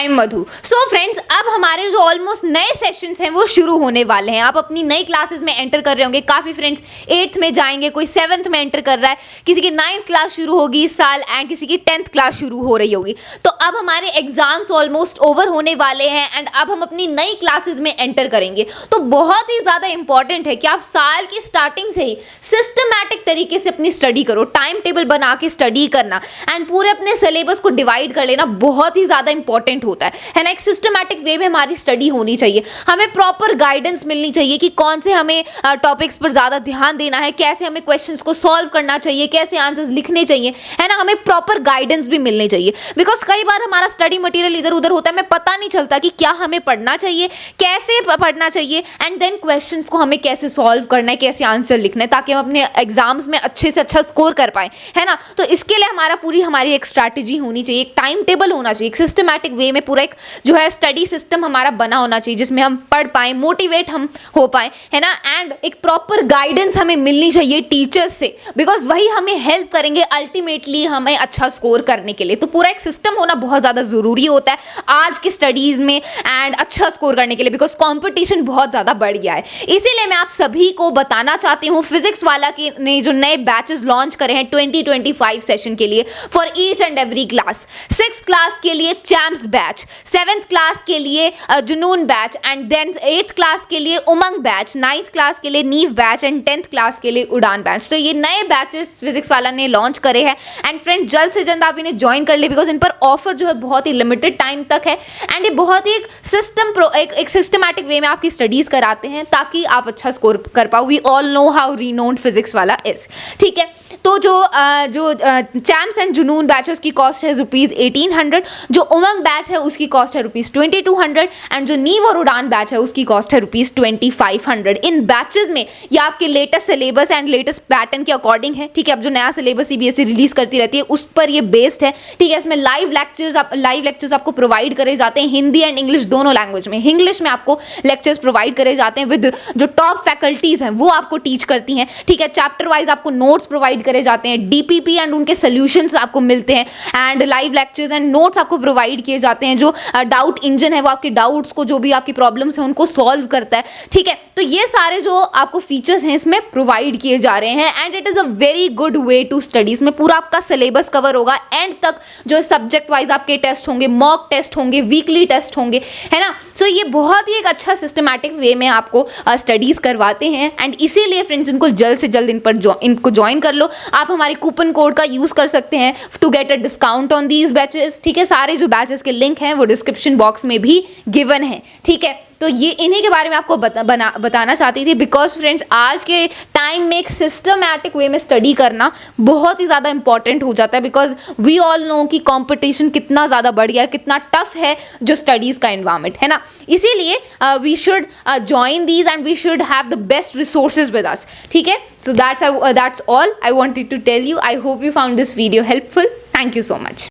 I am Madhu. So friends, अब हमारे जो ऑलमोस्ट नए सेशंस हैं वो शुरू होने वाले हैं। आप अपनी नई क्लासेस में एंटर कर रहे होंगे। काफ़ी फ्रेंड्स 8th में जाएंगे, कोई 7th में एंटर कर रहा है, किसी की 9th क्लास शुरू होगी इस साल एंड किसी की 10th क्लास शुरू हो रही होगी। तो अब हमारे एग्जाम्स ऑलमोस्ट ओवर होने वाले हैं एंड अब हम अपनी नई क्लासेस में एंटर करेंगे। तो बहुत ही ज़्यादा इंपॉर्टेंट है कि आप साल की स्टार्टिंग से ही सिस्टमैटिक तरीके से अपनी स्टडी करो। टाइम टेबल बना के स्टडी करना एंड पूरे अपने सिलेबस को डिवाइड कर लेना बहुत ही ज़्यादा इंपॉर्टेंट होता है ना। एक सिस्टमैटिक वे में हमारी स्टडी होनी चाहिए। हमें प्रॉपर गाइडेंस मिलनी चाहिए कि कौन से हमें टॉपिक्स पर ज़्यादा ध्यान देना है, कैसे हमें क्वेश्चंस को सॉल्व करना चाहिए, कैसे आंसर्स लिखने चाहिए, है ना। हमें प्रॉपर गाइडेंस भी मिलनी चाहिए बिकॉज कई बार हमारा स्टडी मटेरियल इधर उधर होता है, हमें पता नहीं चलता कि क्या हमें पढ़ना चाहिए, कैसे पढ़ना चाहिए एंड देन क्वेश्चंस को हमें कैसे सॉल्व करना है, कैसे आंसर लिखना है ताकि हम अपने एग्जाम्स में अच्छे से अच्छा स्कोर कर पाएं, है ना। तो इसके लिए हमारी एक स्ट्रैटेजी होनी चाहिए, एक टाइम टेबल होना चाहिए, एक सिस्टमैटिक वे में पूरा एक जो है स्टडी सिस्टम हमारा बना होना चाहिए जिसमें हम पढ़ पाएं, मोटिवेट हम हो पाएं, है ना। एंड एक प्रॉपर गाइडेंस हमें मिलनी चाहिए टीचर्स से बिकॉज वही हमें हेल्प करेंगे अल्टीमेटली हमें अच्छा स्कोर करने के लिए। तो पूरा एक सिस्टम होना बहुत ज़्यादा ज़रूरी होता है आज की स्टडीज़ में एंड अच्छा स्कोर करने के लिए बिकॉज कॉम्पिटिशन बहुत ज़्यादा बढ़ गया है। इसीलिए मैं आप सभी को बताना चाहती हूँ फिजिक्स वाला के ने जो नए बैचेस लॉन्च करे हैं 2025 सेशन के लिए for each and every class. 6th class के लिए चैम्प्स बैच, 7th क्लास के लिए जुनून batch and then 8th class के लिए उमंग बैच, 9th क्लास के लिए नीव बैच एंड 10th क्लास के लिए उड़ान बैच। तो ये नए बैचेस फिजिक्स वाला ने लॉन्च करे हैं एंड फ्रेंड्स जल्द से जल्द आप इन्हें ज्वाइन कर ले बिकॉज इन पर ऑफर जो है बहुत ही लिमिटेड टाइम तक है एंड ये बहुत ही एक सिस्टमैटिक वे में आपकी स्टडीज कराते हैं ताकि आप अच्छा स्कोर कर पाओ। We all know how renowned physics वाला इज, ठीक है। तो जो चैम्प्स एंड जुनून बैच है उसकी कॉस्ट है ₹1800, जो उमंग बैच है उसकी कॉस्ट है ₹2200 एंड जो नीव और उड़ान बैच है उसकी कॉस्ट है ₹2500। इन बैचेस में ये आपके latest syllabus and latest pattern के अकॉर्डिंग है, ठीक है। अब जो नया सिलेबस CBSE रिलीज करती रहती है उस पर ये बेस्ड है, ठीक है। इसमें लाइव लेक्चर्स आपको प्रोवाइड करे जाते हैं हिंदी एंड इंग्लिश दोनों लैंग्वेज में। इंग्लिश में आपको लेक्चर्स प्रोवाइड करे जाते हैं विद जो टॉप फैकल्टीज हैं वो आपको टीच करती हैं, ठीक है। चैप्टर वाइज आपको नोट्स प्रोवाइड करे जाते हैं, DPP एंड उनके सॉल्यूशंस आपको मिलते हैं and live lectures and notes आपको प्रोवाइड किए जाते हैं। जो डाउट इंजन है वो आपके डाउट्स को, जो भी आपकी प्रॉब्लम्स हैं उनको सॉल्व करता है, ठीक है। तो ये सारे जो आपको फीचर्स हैं इसमें प्रोवाइड किए जा रहे हैं and it is a very good way to study. इसमें पूरा आपका सिलेबस कवर होगा एंड तक जो सब्जेक्ट वाइज आपके टेस्ट होंगे, मॉक टेस्ट होंगे, वीकली टेस्ट होंगे, है ना। सो ये बहुत ही एक अच्छा सिस्टमैटिक वे में आपको स्टडीज़ करवाते हैं एंड इसीलिए फ्रेंड्स इनको जल्द से जल्द इनको ज्वाइन कर लो। आप हमारे कूपन कोड का यूज़ कर सकते हैं to get a discount on these batches, ठीक है। सारे जो बैचेस के लिंक हैं वो डिस्क्रिप्शन बॉक्स में भी गिवन है, ठीक है। तो ये इन्हीं के बारे में आपको बताना चाहती थी बिकॉज फ्रेंड्स आज के टाइम में एक सिस्टमैटिक वे में स्टडी करना बहुत ही ज़्यादा इंपॉर्टेंट हो जाता है बिकॉज वी ऑल नो कि कंपटीशन कितना ज़्यादा बढ़ गया है, कितना टफ है जो स्टडीज़ का एनवायरनमेंट, है ना। इसीलिए we should join these and we should have the best resources with us, ठीक है। So that's all I wanted to tell you. I hope you found this video helpful. Thank you so much.